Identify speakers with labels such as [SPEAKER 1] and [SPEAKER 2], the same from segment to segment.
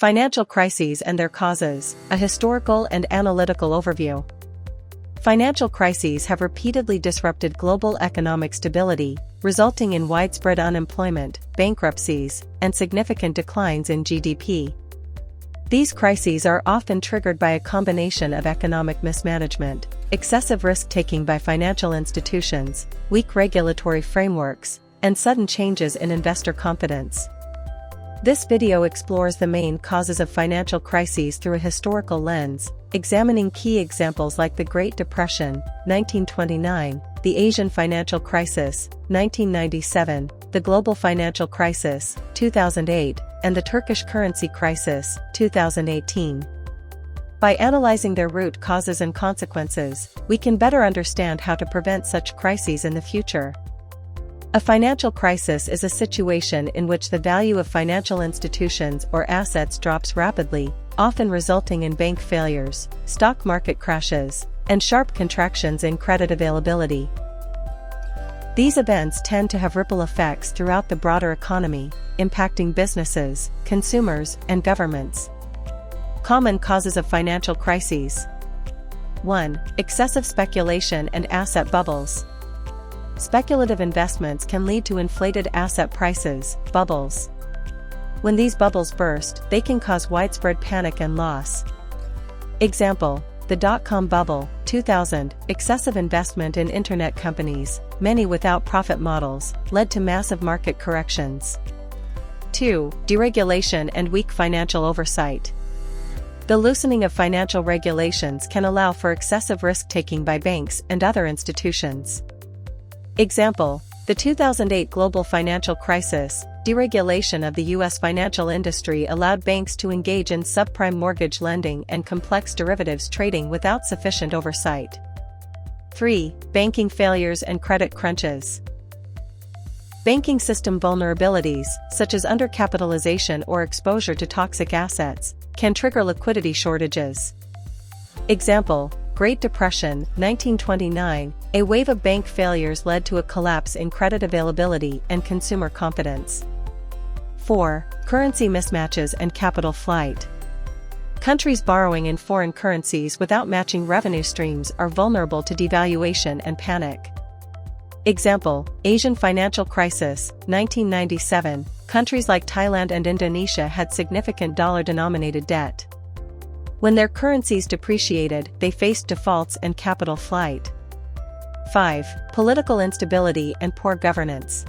[SPEAKER 1] Financial crises and their causes, a historical and analytical overview. Financial crises have repeatedly disrupted global economic stability, resulting in widespread unemployment, bankruptcies, and significant declines in GDP. These crises are often triggered by a combination of economic mismanagement, excessive risk-taking by financial institutions, weak regulatory frameworks, and sudden changes in investor confidence. This video explores the main causes of financial crises through a historical lens, examining key examples like the Great Depression, 1929, the Asian financial crisis, 1997, the global financial crisis, 2008, and the Turkish currency crisis, 2018. By analyzing their root causes and consequences, we can better understand how to prevent such crises in the future. A financial crisis is a situation in which the value of financial institutions or assets drops rapidly, often resulting in bank failures, stock market crashes, and sharp contractions in credit availability. These events tend to have ripple effects throughout the broader economy, impacting businesses, consumers, and governments. Common causes of financial crises. 1. Excessive speculation and asset bubbles. Speculative investments can lead to inflated asset prices, bubbles. When these bubbles burst, they can cause widespread panic and loss. Example: the dot-com bubble, 2000, excessive investment in internet companies, many without profit models, led to massive market corrections. 2. Deregulation and weak financial oversight. The loosening of financial regulations can allow for excessive risk-taking by banks and other institutions. Example: the 2008 global financial crisis. Deregulation of the U.S. financial industry allowed banks to engage in subprime mortgage lending and complex derivatives trading without sufficient oversight. 3. Banking failures and credit crunches. Banking system vulnerabilities, such as undercapitalization or exposure to toxic assets, can trigger liquidity shortages. Example: Great Depression, 1929, a wave of bank failures led to a collapse in credit availability and consumer confidence. 4. Currency mismatches and capital flight. Countries borrowing in foreign currencies without matching revenue streams are vulnerable to devaluation and panic. Example: Asian financial crisis, 1997, countries like Thailand and Indonesia had significant dollar-denominated debt. When their currencies depreciated, they faced defaults and capital flight. 5. Political instability and poor governance.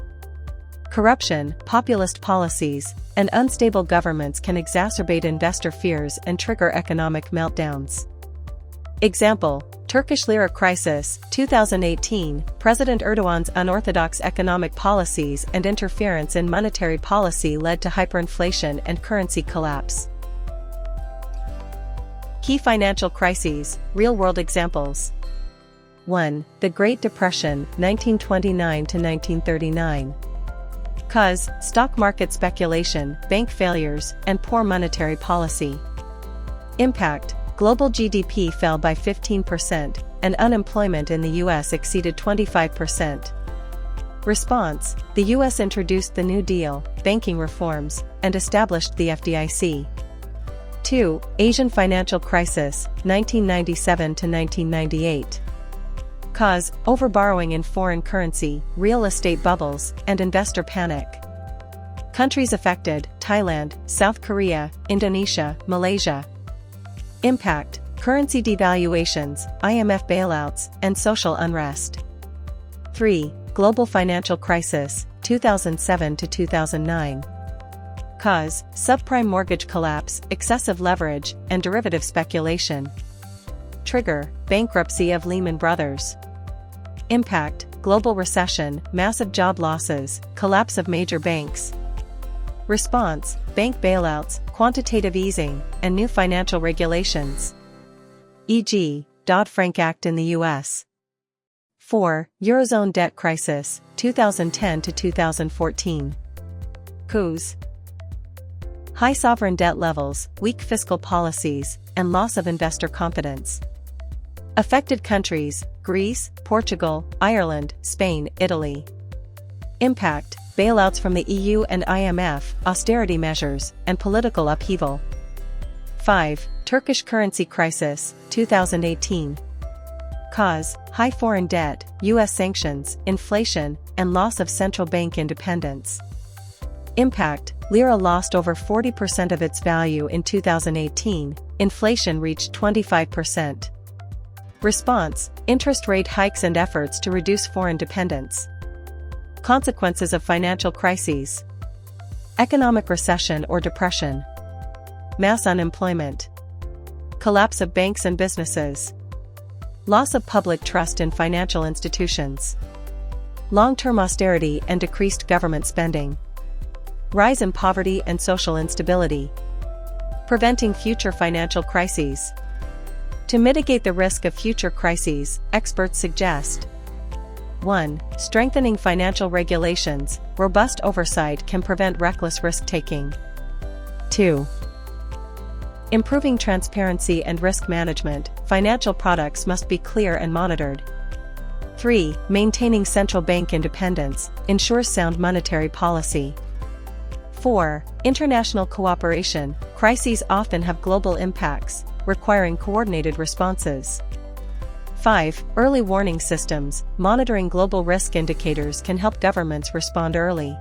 [SPEAKER 1] Corruption, populist policies, and unstable governments can exacerbate investor fears and trigger economic meltdowns. Example: Turkish lira crisis, 2018, President Erdogan's unorthodox economic policies and interference in monetary policy led to hyperinflation and currency collapse. Key financial crises, real-world examples. 1. The Great Depression, 1929 to 1939. Cause: stock market speculation, bank failures, and poor monetary policy. Impact: global GDP fell by 15%, and unemployment in the U.S. exceeded 25%. Response: the U.S. introduced the New Deal, banking reforms, and established the FDIC. 2. Asian financial crisis, 1997 to 1998. Cause: overborrowing in foreign currency, real estate bubbles, and investor panic. Countries affected: Thailand, South Korea, Indonesia, Malaysia. Impact: currency devaluations, IMF bailouts, and social unrest. 3. Global financial crisis, 2007 to 2009. Cause: subprime mortgage collapse, excessive leverage, and derivative speculation. Trigger: bankruptcy of Lehman Brothers. Impact: global recession, massive job losses, collapse of major banks. Response: bank bailouts, quantitative easing, and new financial regulations. E.g., Dodd-Frank Act in the U.S. 4. Eurozone debt crisis, 2010 to 2014. Cause: high sovereign debt levels, weak fiscal policies, and loss of investor confidence. Affected countries: Greece, Portugal, Ireland, Spain, Italy. Impact: bailouts from the EU and IMF, austerity measures, and political upheaval. 5. Turkish currency crisis, 2018. Cause: high foreign debt, U.S. sanctions, inflation, and loss of central bank independence. Impact: lira lost over 40% of its value in 2018, inflation reached 25%. Response: interest rate hikes and efforts to reduce foreign dependence. Consequences of financial crises: economic recession or depression, mass unemployment, collapse of banks and businesses, loss of public trust in financial institutions, long-term austerity and decreased government spending, rise in poverty and social instability. Preventing future financial crises. To mitigate the risk of future crises, experts suggest: 1. Strengthening financial regulations. Robust oversight can prevent reckless risk-taking. 2. Improving transparency and risk management. Financial products must be clear and monitored. 3. Maintaining central bank independence ensures sound monetary policy. 4. International cooperation. Crises often have global impacts, requiring coordinated responses. 5. Early warning systems. Monitoring global risk indicators can help governments respond early.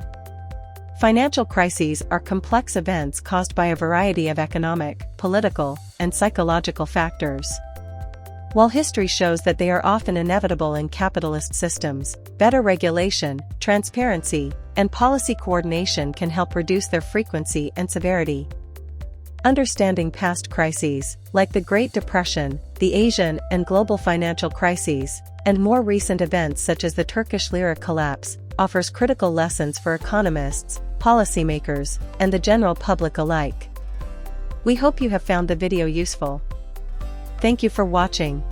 [SPEAKER 1] Financial crises are complex events caused by a variety of economic, political, and psychological factors. While history shows that they are often inevitable in capitalist systems, better regulation, transparency, and policy coordination can help reduce their frequency and severity. Understanding past crises, like the Great Depression, the Asian and global financial crises, and more recent events such as the Turkish lira collapse, offers critical lessons for economists, policymakers, and the general public alike. We hope you have found the video useful. Thank you for watching.